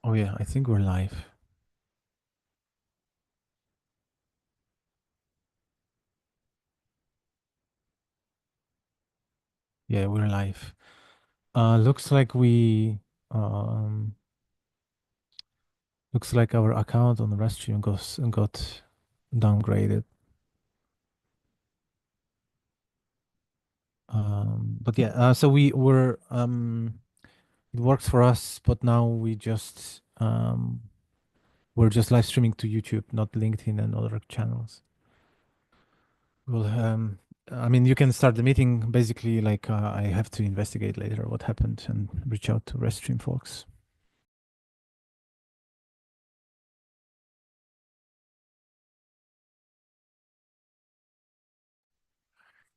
Oh yeah, I think we're live. Yeah, we're live. Looks like we um looks like our account on the Restream got downgraded. But yeah, so it works for us, but now we're just live streaming to YouTube, not LinkedIn and other channels. Well, I mean, you can start the meeting. Basically, like I have to investigate later what happened and reach out to Restream folks.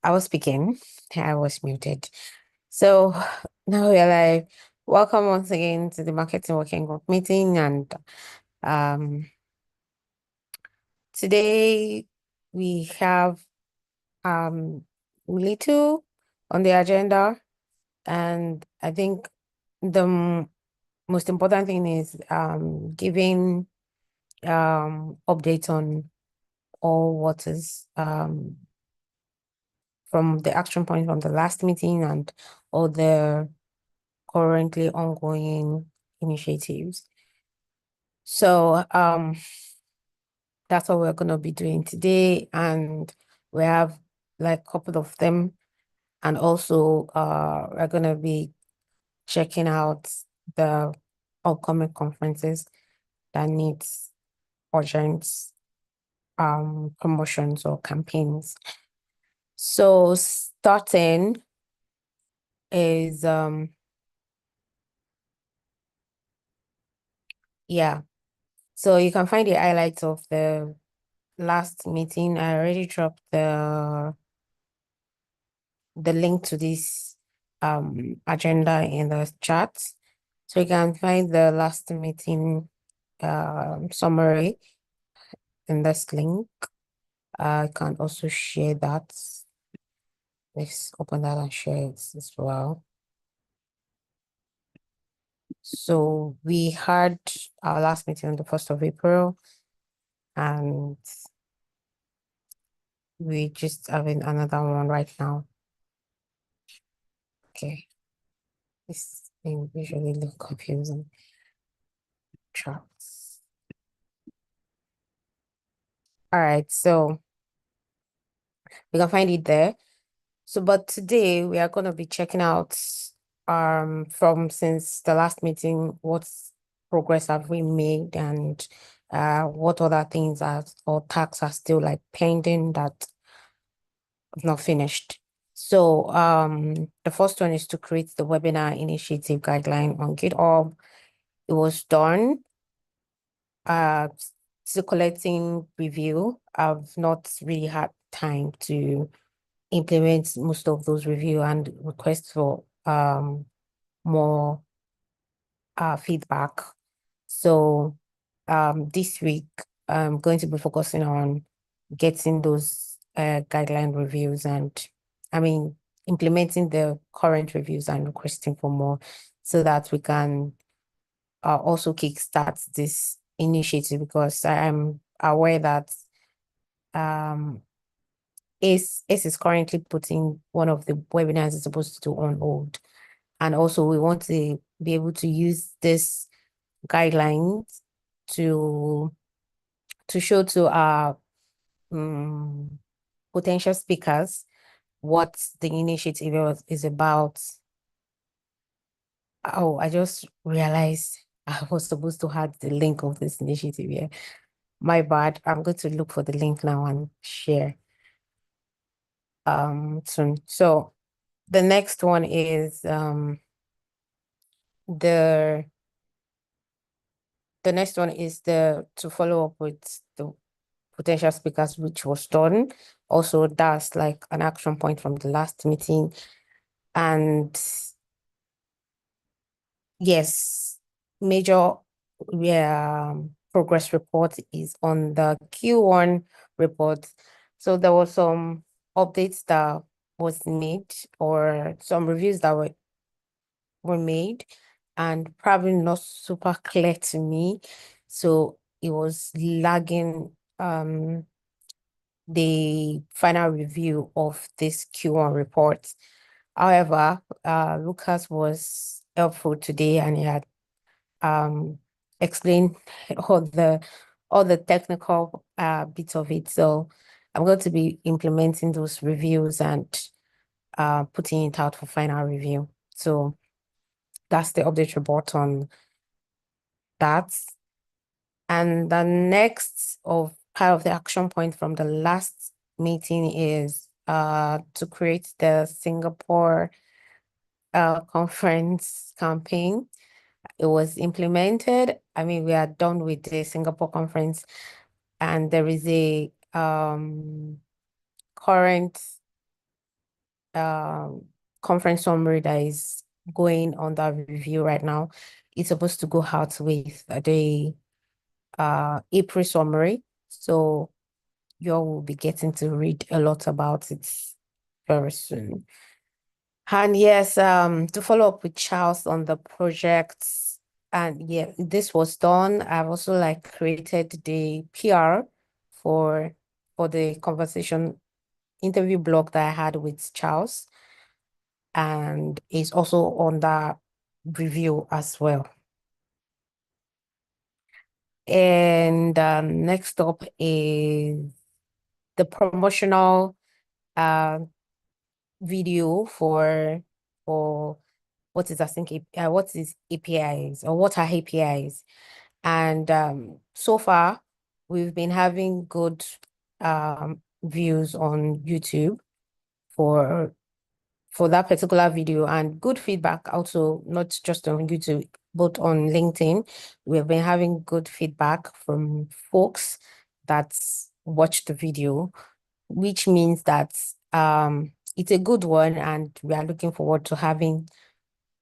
I was speaking. I was muted. So now we're like, welcome once again to the marketing working group meeting. And um, today we have little on the agenda. And I think the most important thing is giving updates on all what is from the action point from the last meeting and all the currently ongoing initiatives. So that's what we're gonna be doing today. And we have like a couple of them. And also we're gonna be checking out the upcoming conferences that needs urgent promotions or campaigns. So starting is yeah. So you can find the highlights of the last meeting. I already dropped the link to this agenda in the chat. So you can find the last meeting summary in this link. I can also share that. Let's open that and share it as well. So we had our last meeting on the 1st of April, and we just having another one right now. Okay. This thing usually look confusing. Charts. All right, so you can find it there. So, but today we are going to be checking out from since the last meeting, what progress have we made and what other things are or tasks are still like pending that have not finished. So the first one is to create the webinar initiative guideline on GitHub. It was done. Still collecting review. I've not really had time to implement most of those review and request for more feedback. So this week I'm going to be focusing on getting those guideline reviews and I mean implementing the current reviews and requesting for more so that we can also kickstart this initiative because I am aware that um ACE is currently putting one of the webinars it's supposed to do on hold. And also we want to be able to use this guidelines to show to our potential speakers what the initiative is about. Oh, I just realized I was supposed to have the link of this initiative here. My bad. I'm going to look for the link now and share soon. So the next one is the next one is the to follow up with the potential speakers, which was done. Also, that's like an action point from the last meeting. And yes, major progress report is on the Q1 report. So there was some updates that was made or some reviews that were made. and probably not super clear to me. So it was lagging the final review of this Q1 report. However, Lucas was helpful today and he had explained all the technical bits of it. So I'm going to be implementing those reviews and putting it out for final review. So that's the update report on that. And the next of part of the action point from the last meeting is to create the Singapore conference campaign. It was implemented. I mean, we are done with the Singapore conference, and there is a current conference summary that is going under review right now. It's supposed to go out with the April summary. So you all will be getting to read a lot about it very soon. And yes, to follow up with Charles on the projects, and yeah, this was done. I've also like created the PR for the conversation interview blog that I had with Charles, and it's also on the review as well. And next up is the promotional uh video for what is what is APIs or what are APIs. And so far we've been having good views on YouTube for that particular video and good feedback also, not just on YouTube, but on LinkedIn. We've been having good feedback from folks that watched the video, which means that it's a good one, and we are looking forward to having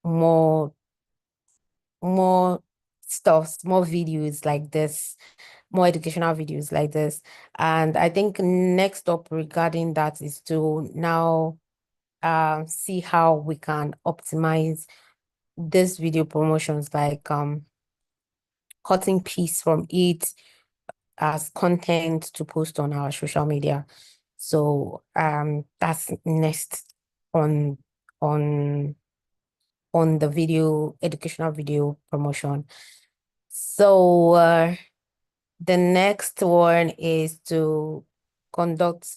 more more more videos like this, more educational videos like this. And I think next up regarding that is to now see how we can optimize this video promotions, like cutting piece from it as content to post on our social media. So that's next on on the video educational video promotion. So the next one is to conduct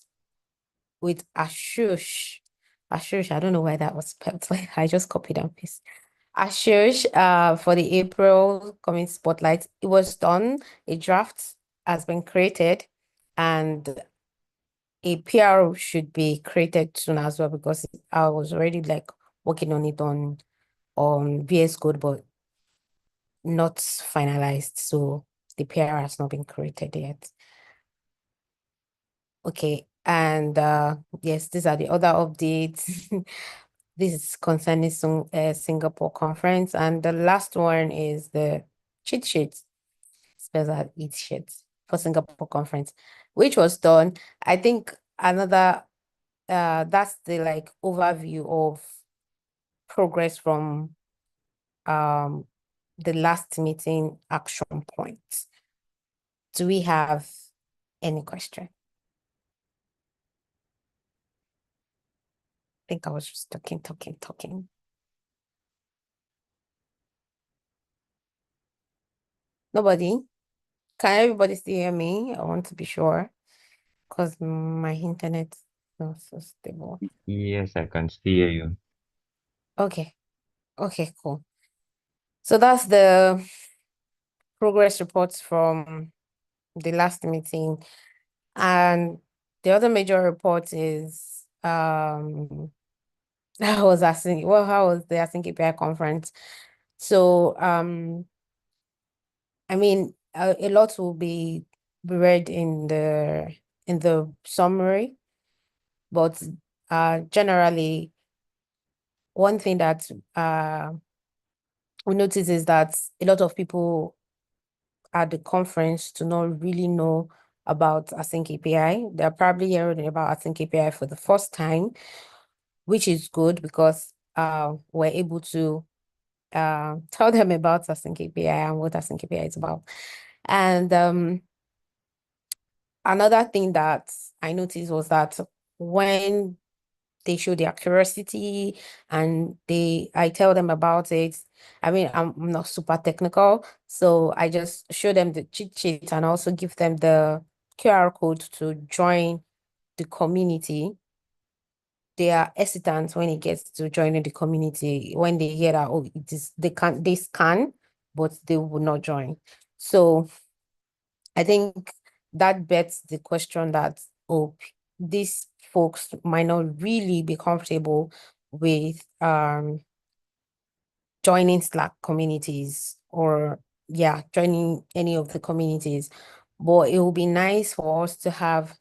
with Ashush. Ashush, I don't know why that was spelled. I just copied and pasted. Ashush, for the April coming spotlight, it was done. A draft has been created, and a PR should be created soon as well, because I was already like working on it on VS Code, but not finalized. So the PR has not been created yet. Okay, and yes, these are the other updates. This is concerning some Singapore conference, and the last one is the cheat sheet, spells out eat sheet for Singapore conference, which was done. I think another that's the like overview of progress from um the last meeting action points. Do we have any question? I think I was just talking. Nobody? Can everybody still hear me? I want to be sure because my internet is not so stable. Yes, I can still hear you. Okay. Okay, cool. So that's the progress reports from the last meeting. And the other major report is I was asking, well, how was the AsyncAPI conference? So I mean, a lot will be read in the summary, but generally, one thing that we notice is that a lot of people at the conference do not really know about AsyncAPI. They're probably hearing about AsyncAPI for the first time, which is good because we're able to tell them about AsyncAPI and what AsyncAPI is about. And another thing that I noticed was that when they show their curiosity and I tell them about it. I mean, I'm not super technical, so I just show them the cheat sheet and also give them the QR code to join the community. They are hesitant when it gets to joining the community, when they hear that, oh, they scan, but they will not join. So I think that bets the question that, oh, these folks might not really be comfortable with joining Slack communities or joining any of the communities. But it would be nice for us to have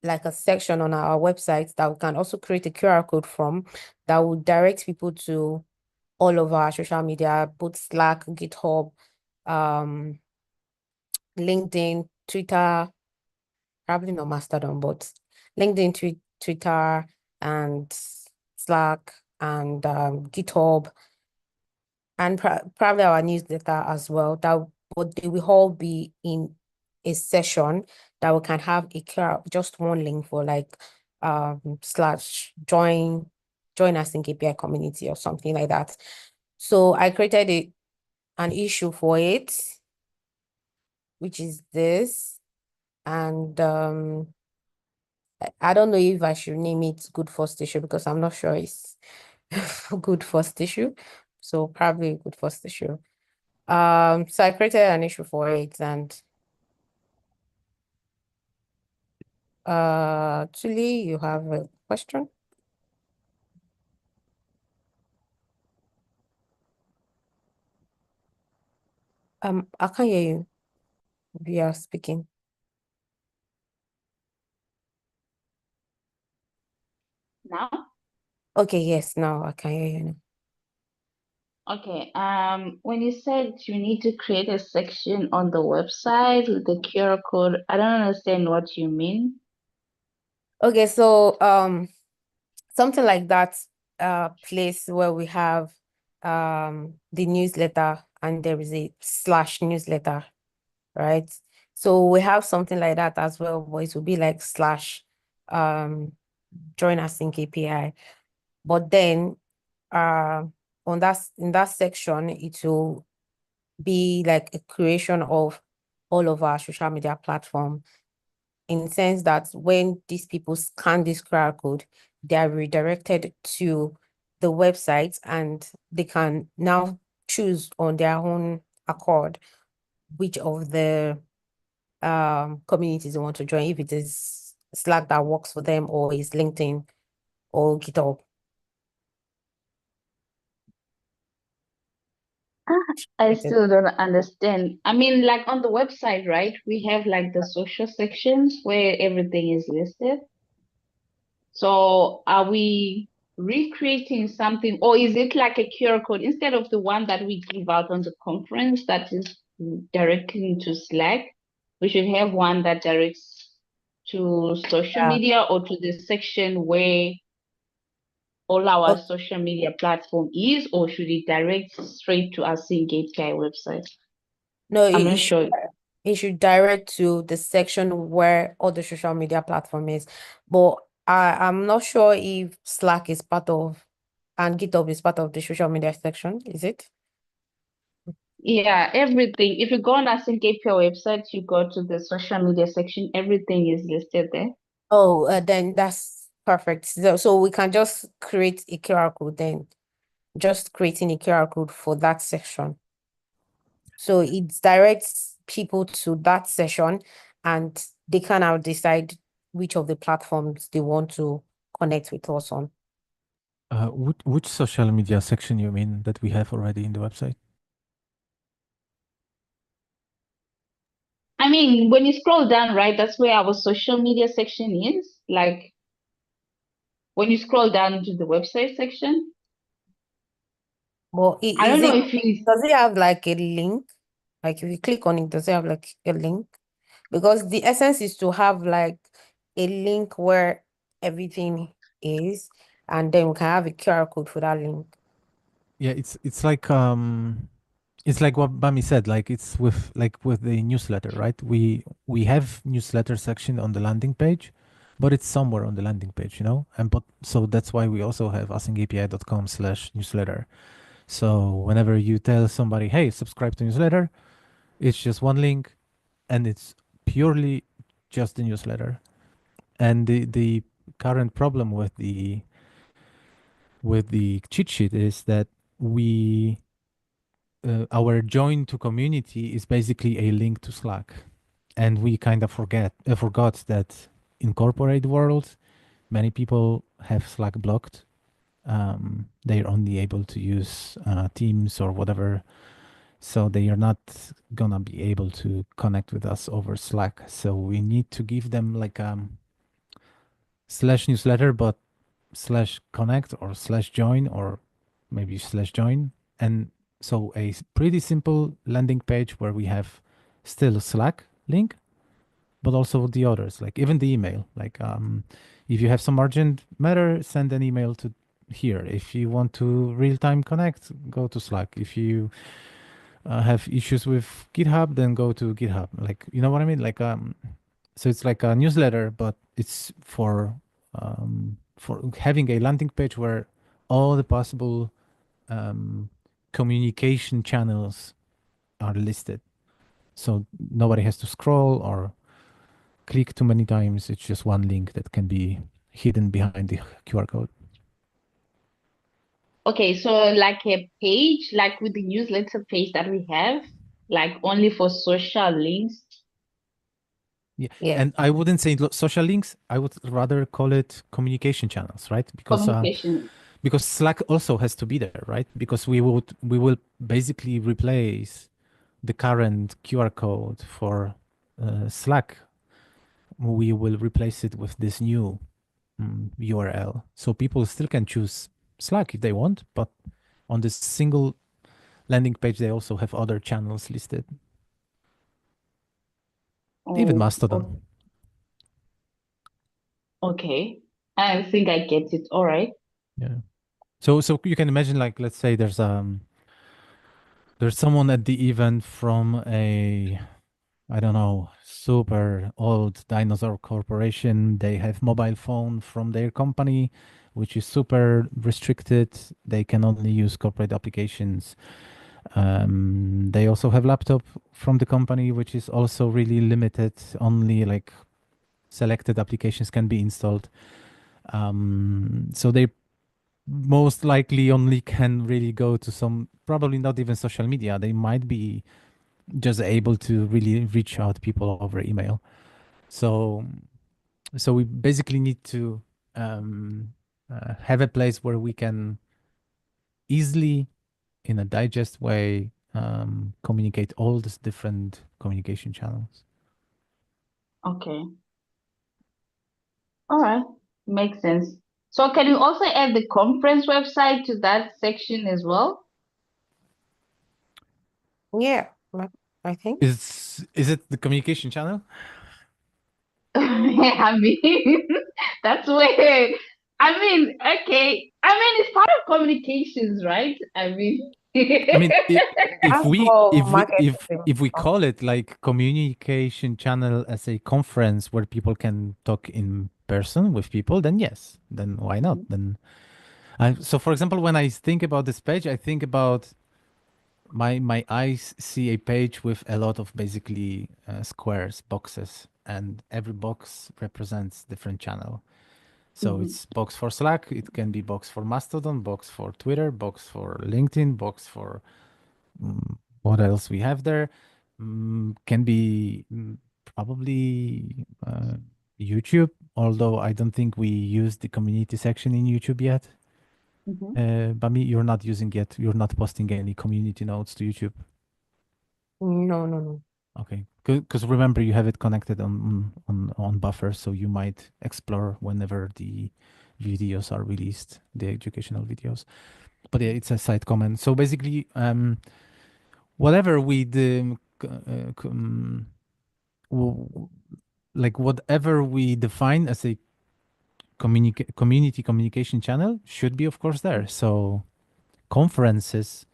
like a section on our website that we can also create a QR code from that will direct people to all of our social media, both Slack, GitHub, LinkedIn, Twitter, probably not Mastodon, but LinkedIn, Twitter, and Slack, and GitHub, and probably our newsletter as well. But they will all be in a session that we can have just one link for, like slash join AsyncAPI community or something like that. So I created an issue for it, which is this. And I don't know if I should name it good first issue because I'm not sure it's good first issue. So probably good first issue. So I created an issue for it, and Tuli, you have a question? I can't hear you. We are speaking. Now? Okay, yes, now I can hear you now. Okay. When you said you need to create a section on the website with the QR code, I don't understand what you mean. Okay, so something like that place where we have the newsletter and there is a slash newsletter, right? So we have something like that as well, but it will be like slash join AsyncAPI. But then in that section, it will be like a creation of all of our social media platform, in the sense that when these people scan this QR code, they are redirected to the website and they can now choose on their own accord which of the communities they want to join, if it is Slack that works for them or is LinkedIn or GitHub. I still don't understand. I mean, like on the website, right? We have like the social sections where everything is listed. So are we recreating something, or is it like a QR code instead of the one that we give out on the conference that is directly into Slack? We should have one that directs to social Yeah. media or to the section where all our Okay. social media platform is, or should it direct straight to our AsyncAPI website? No, I'm not sure. it should direct to the section where all the social media platform is. But I'm not sure if Slack is part of and GitHub is part of the social media section, is it? Yeah, everything. If you go on our AsyncAPI website, you go to the social media section, everything is listed there. Oh, then that's perfect. So we can just create a QR code then, just creating a QR code for that section. So it directs people to that session and they can now decide which of the platforms they want to connect with us on. Which social media section you mean that we have already in the website? I mean, when you scroll down, right, that's where our social media section is. Like when you scroll down to the website section, But I don't know if you, does it have like a link? Like if you click on it, does it have like a link? Because the essence is to have like a link where everything is, and then we can have a QR code for that link. Yeah, it's like what Bami said, like it's with the newsletter, right? We have newsletter section on the landing page, but it's somewhere on the landing page, you know? And but so that's why we also have asyncapi.com/newsletter. So whenever you tell somebody, hey, subscribe to newsletter, it's just one link and it's purely just the newsletter. And the current problem with the cheat sheet is that we our join to community is basically a link to Slack, and we kind of forgot that in corporate world, many people have Slack blocked. They're only able to use Teams or whatever, so they are not gonna be able to connect with us over Slack. So we need to give them like slash newsletter, but slash connect or slash join or maybe slash join. And so a pretty simple landing page where we have still Slack link, but also the others, like even the email. Like if you have some urgent matter, send an email to here. If you want to real time connect, go to Slack. If you have issues with GitHub, then go to GitHub. Like, you know what I mean? Like, so it's like a newsletter, but it's for having a landing page where all the possible um, communication channels are listed. So nobody has to scroll or click too many times. It's just one link that can be hidden behind the QR code. Okay, so like a page, like with the newsletter page that we have, like only for social links. Yeah. Yeah. And I wouldn't say social links. I would rather call it communication channels, right? Communication. Because Slack also has to be there, right? Because we will basically replace the current QR code for Slack. We will replace it with this new URL, so people still can choose Slack if they want, but on this single landing page they also have other channels listed, even Oh, Mastodon. okay. I think I get it. All right. Yeah. So you can imagine, like, let's say there's someone at the event from a, I don't know, super old dinosaur corporation. They have mobile phone from their company, which is super restricted. They can only use corporate applications. They also have laptop from the company, which is also really limited. Only like selected applications can be installed. So they most likely only can really go to some, probably not even social media. They might be just able to really reach out people over email. So, so we basically need to have a place where we can easily, in a digest way, communicate all these different communication channels. Okay. All right. Makes sense. So can you also add the conference website to that section as well? Yeah. I think. Is it the communication channel? I mean, that's where, I mean, okay. I mean, it's part of communications, right? I mean, I mean, That's for marketing. if we call it like communication channel as a conference where people can talk in person with people, then yes, then why not? Then so for example, when I think about this page, I think about my eyes see a page with a lot of basically squares, boxes, and every box represents different channel. So Mhm. it's box for Slack, it can be box for Mastodon, box for Twitter, box for LinkedIn, box for what else we have there. Can be probably YouTube, although I don't think we use the community section in YouTube yet. Mhm. Bami, you're not using yet. You're not posting any community notes to YouTube. No, no, no. Okay, because remember you have it connected on Buffer, so you might explore whenever the videos are released, the educational videos. But yeah, it's a side comment. So basically, whatever we do, like whatever we define as a community communication channel should be, of course, there. So conferences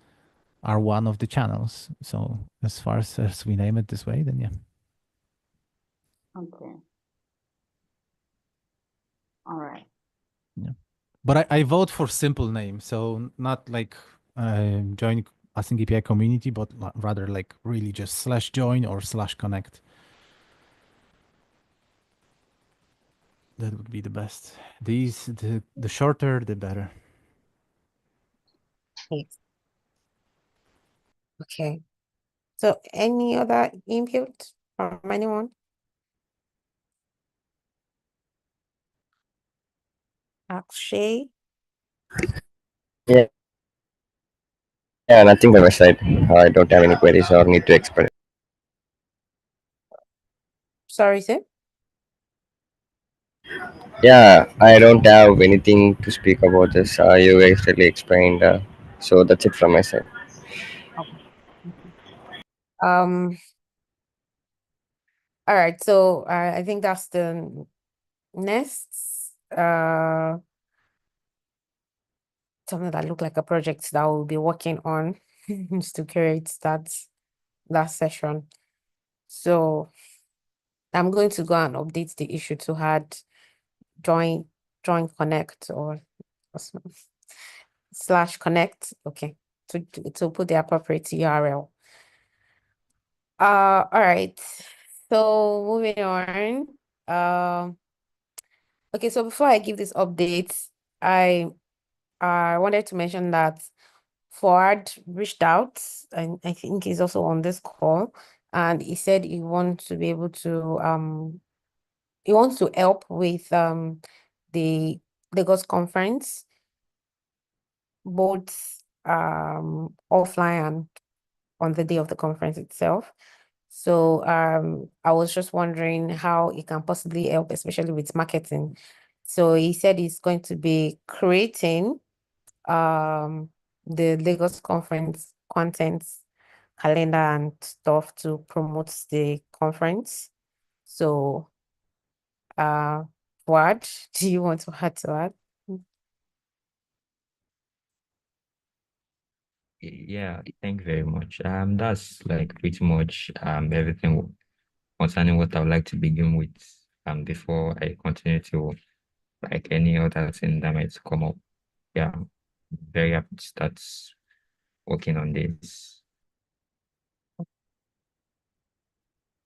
are one of the channels. So as far as we name it this way, then yeah. Okay. All right. Yeah. But I vote for simple name. So not like join AsyncAPI community, but rather like really just /join or /connect. That would be the best. The shorter, the better. Yes. Okay. So any other input from anyone? Akshay? Yeah, yeah, nothing by my side. I don't have any queries or need to explain. Sorry, sir. Yeah, I don't have anything to speak about this. You guys really explained. So that's it from my side. Okay. Um, all right, so I think that's the next something that look like a project that we'll be working on is to create that session. So I'm going to go and update the issue to add join connect or /connect. Okay, to put the appropriate URL. All right. So moving on. Okay, so before I give this update, I wanted to mention that Ford reached out, and I think he's also on this call, and he said he wants to be able to he wants to help with the Lagos conference, both offline and on the day of the conference itself. So I was just wondering how it can possibly help, especially with marketing. So he said he's going to be creating the Lagos conference content calendar and stuff to promote the conference. So what do you want to add to that? Yeah, thank you very much. That's like pretty much everything concerning what I would like to begin with. Before I continue to like any other thing that might come up. Yeah, very happy to start working on this.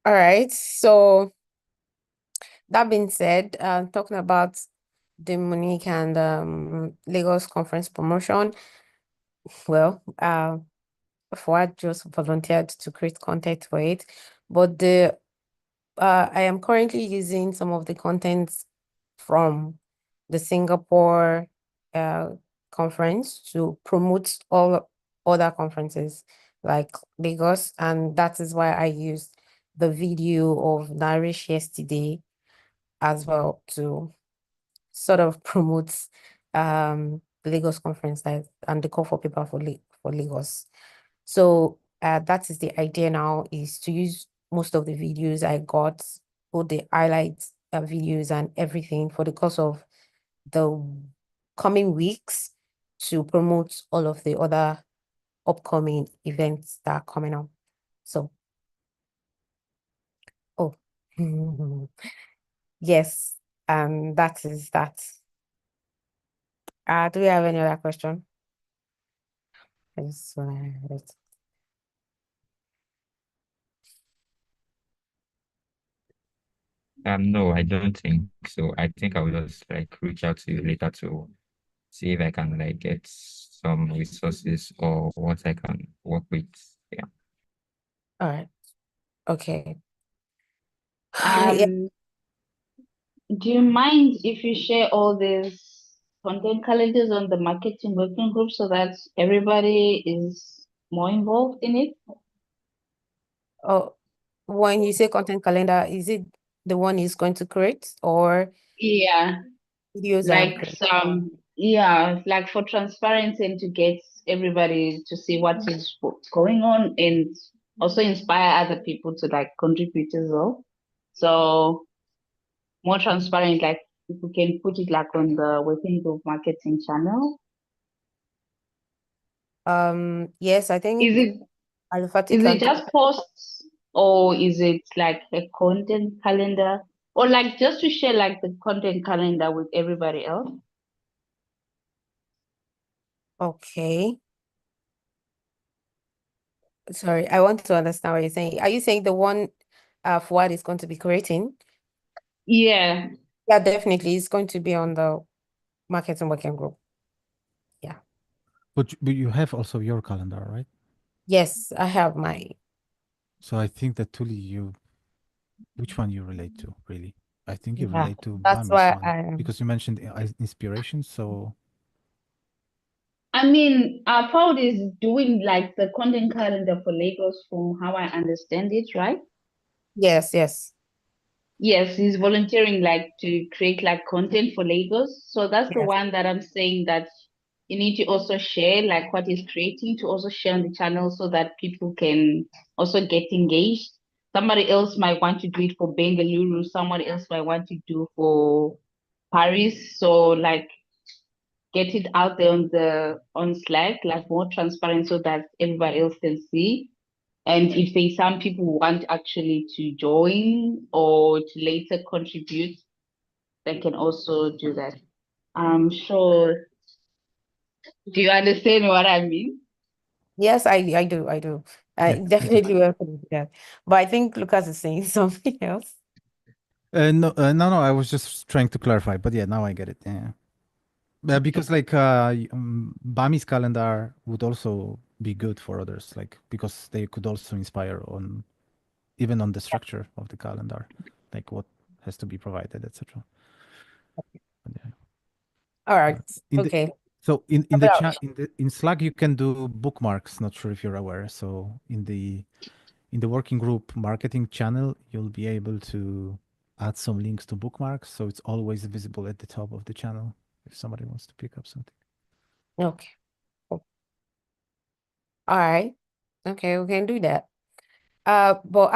All right. So that being said, talking about the Monique and Lagos conference promotion, well, Fuad just volunteered to create content for it, but I am currently using some of the contents from the Singapore conference to promote all other conferences like Lagos, and that is why I used the video of Narish yesterday as well to sort of promote the Lagos conference and the call for people for Lagos. So that is the idea now, is to use most of the videos I got, both the highlights videos and everything for the course of the coming weeks to promote all of the other upcoming events that are coming up. So, oh, yes, that is that. Do we have any other question? I just wanna No, I don't think so. I think I will just like reach out to you later to see if I can like get some resources or what I can work with. Yeah. All right. Okay. Yeah. Um, do you mind if you share all these content calendars on the marketing working group so that everybody is more involved in it? Oh, when you say content calendar, is it the one he's going to create or Yeah, videos I'm like creating? yeah, like for transparency and to get everybody to see what is going on and also inspire other people to like contribute as well. So more transparent, like if we can put it like on the working group marketing channel. Yes, I Is think it Alifati is it can. just posts or is it like a content calendar? Or like just to share like the content calendar with everybody else? Okay. Sorry, I want to understand what you're saying. Are you saying the one Fuad is going to be creating? Yeah. Yeah, definitely. It's going to be on the marketing working group. Yeah. But you have also your calendar, right? Yes, I have my. So I think that Tuli, which one you relate to, really? I think you Yeah. relate to That's Bami's why one I am. because you mentioned inspiration. So I mean, our Proud is doing like the content calendar for Lagos from how I understand it, right? Yes, yes. Yes, he's volunteering like to create like content for Lagos. So that's the Yes. one that I'm saying that you need to also share like what he's creating to also share on the channel so that people can also get engaged. Somebody else might want to do it for Bengaluru, someone else might want to do for Paris. So like get it out there on Slack, like more transparent so that everybody else can see. And if there's some people who want actually to join or to later contribute, they can also do that. I'm sure. Do you understand what I mean? Yes, I do. I do. I yeah, I get. definitely welcome to that. But I think Lucas is saying something else. No. I was just trying to clarify, but yeah, now I get it. Yeah. Because like Bami's calendar would also be good for others, like because they could also inspire on even on the structure of the calendar, like what has to be provided, etc. Yeah. All right. In the Okay. so in Wrap the it up. chat in Slack you can do bookmarks. Not sure if you're aware. So in the working group marketing channel, you'll be able to add some links to bookmarks, so it's always visible at the top of the channel if somebody wants to pick up something. Okay. Cool. All right. Okay, we can do that. But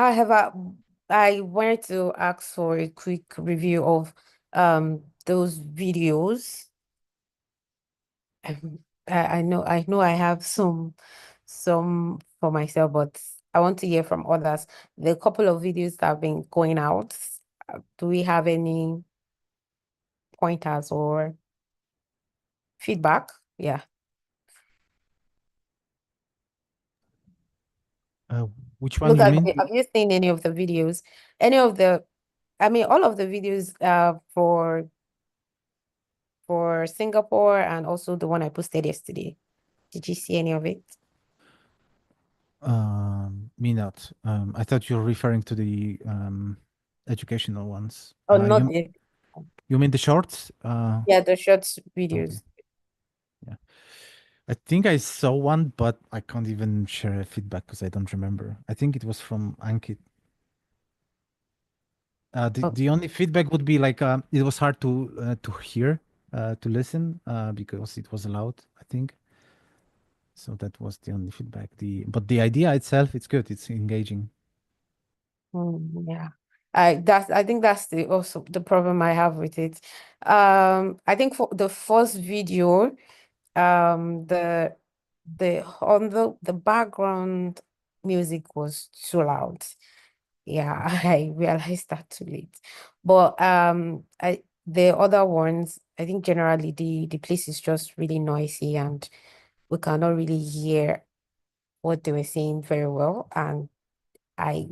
I wanted to ask for a quick review of those videos. I know I have some for myself, but I want to hear from others. The couple of videos that have been going out, do we have any pointers or feedback? Yeah. Which one Look, you mean? have you seen any of the videos? Any of the, I mean, all of the videos for Singapore and also the one I posted yesterday. Did you see any of it? Me not. I thought you were referring to the educational ones. Oh, not yet. You mean the shorts? Yeah, the short Okay. videos. Yeah. I think I saw one, but I can't even share a feedback because I don't remember. I think it was from Ankit. Oh, The only feedback would be like it was hard to hear, to listen, because it was loud, I think. So that was the only feedback. But the idea itself, it's good. It's engaging. yeah. I think that's also the problem I have with it. I think for the first video, the the background music was too loud. Yeah, I realized that too late. But I the other ones, I think generally the place is just really noisy and we cannot really hear what they were saying very well. And I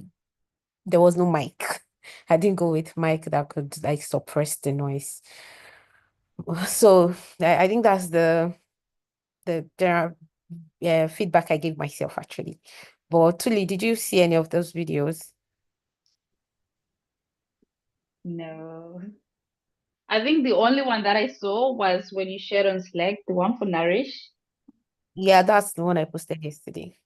there was no mic. I didn't go with mic that could like suppress the noise. So I think that's the general feedback I gave myself actually. But Tuli, did you see any of those videos? No. I think the only one that I saw was when you shared on Slack, the one for Nourish. Yeah, that's the one I posted yesterday.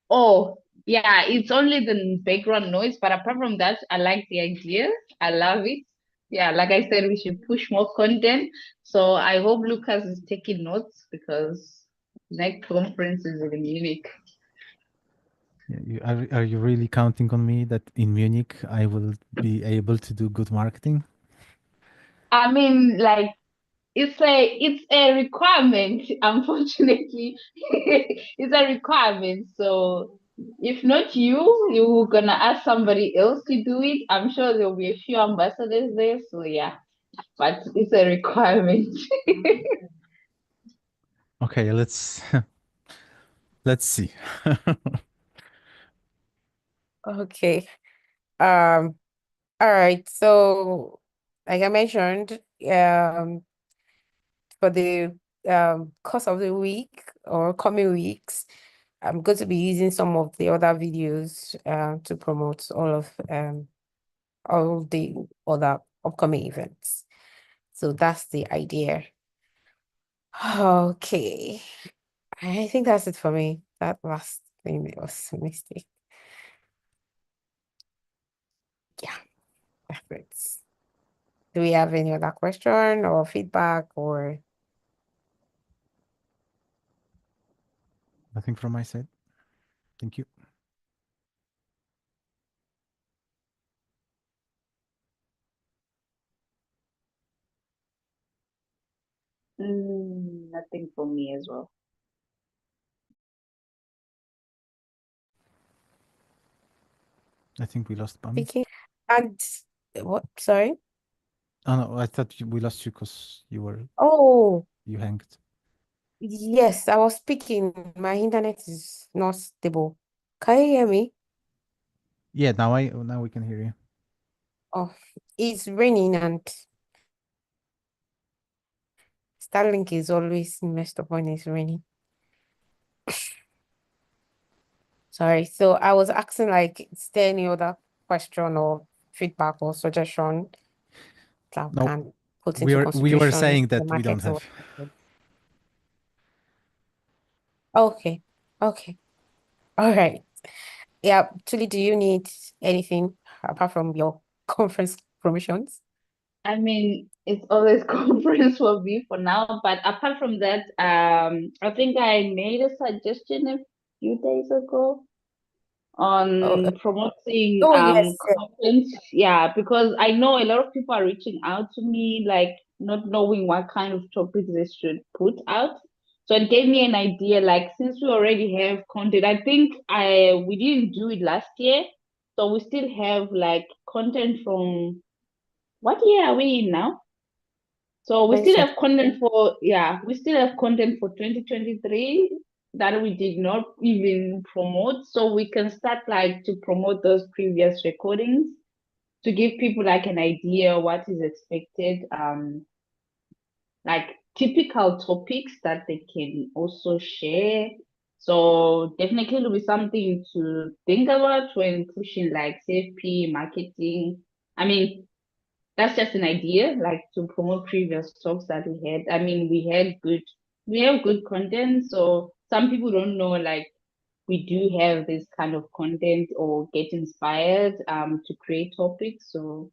Oh, yeah, it's only the background noise, but apart from that, I like the idea. I love it. Yeah, like I said, we should push more content. So I hope Lucas is taking notes because next conference is in Munich. Yeah, are you really counting on me that in Munich I will be able to do good marketing? I mean, like it's a requirement, unfortunately. It's a requirement. So if not you, you're gonna ask somebody else to do it. I'm sure there'll be a few ambassadors there. So yeah, but it's a requirement. Okay, let's see. Okay. Um, all right. So, like I mentioned, for the course of the week or coming weeks, I'm going to be using some of the other videos to promote all the other upcoming events. So that's the idea. Okay. I think that's it for me. That last thing was a mistake. Yeah, that's it. Do we have any other question or feedback or Nothing from my side. Thank you. Nothing for me as well. I think we lost Bami. speaking? And what? Sorry. Oh no, I thought we lost you because Oh, you hanged. yes, I was speaking. My internet is not stable. Can you hear me? Yeah, now we can hear you. Oh, it's raining and Starlink is always messed up when it's raining. Sorry. So I was asking, like, is there any other question or feedback or suggestion that we No, can put we into were consideration saying in the that we don't marketing? have. Okay. Okay. All right. Yeah. Actually, do you need anything apart from your conference promotions? I mean, it's always conference for me for now, but apart from that, I think I made a suggestion a few days ago Oh, on promoting oh yes. content. Yeah, because I know a lot of people are reaching out to me, like not knowing what kind of topics they should put out. So it gave me an idea, like since we already have content, I think we didn't do it last year. So we still have like content from what year are we in now? So we still 2020. have content for, yeah, we still have content for 2023 that we did not even promote. So we can start like to promote those previous recordings to give people like an idea what is expected, like typical topics that they can also share. So definitely it'll be something to think about when pushing like safety, marketing. I mean, that's just an idea, like to promote previous talks that we had. I mean, we have good content. So some people don't know, like we do have this kind of content or get inspired to create topics. So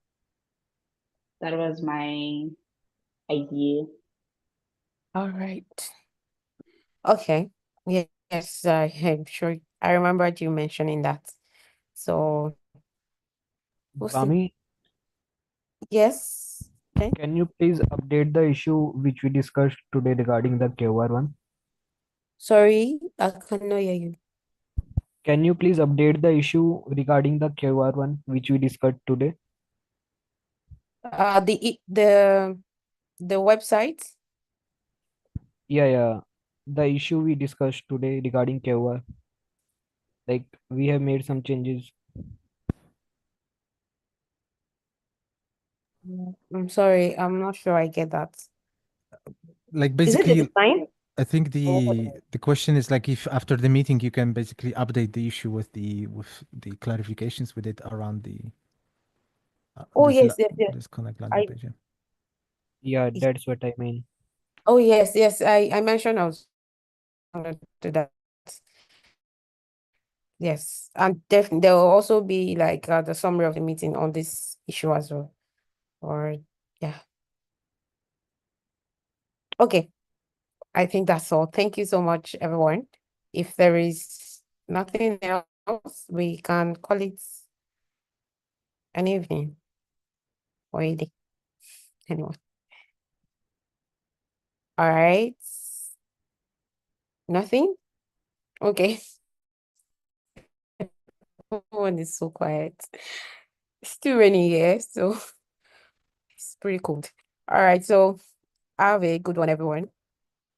that was my idea. All right. Okay. Yes, I'm sure I remembered you mentioning that. So we'll see. Bami, Yes. Okay. can you please update the issue which we discussed today regarding the KOR one? Sorry, I cannot hear you. Can you please update the issue regarding the KOR one which we discussed today? The website. Yeah. The issue we discussed today regarding KOR. Like we have made some changes. I'm sorry, I'm not sure I get that. Like Is it the basically, design? I think Oh, the question is like if after the meeting you can basically update the issue with the clarifications we did around the oh yes, yes, yes. this connect landing I page. Yeah. Yeah, that's what I mean. oh yes, yes. I mentioned I was gonna do that. Yes, and definitely there will also be like the summary of the meeting on this issue as well. Or yeah. Okay. I think that's all. Thank you so much, everyone. If there is nothing else, we can call it an evening or a day. Anyway. All right. Nothing? Okay. Everyone is so quiet. It's still raining here, so it's pretty cold. All right, so have a good one, everyone.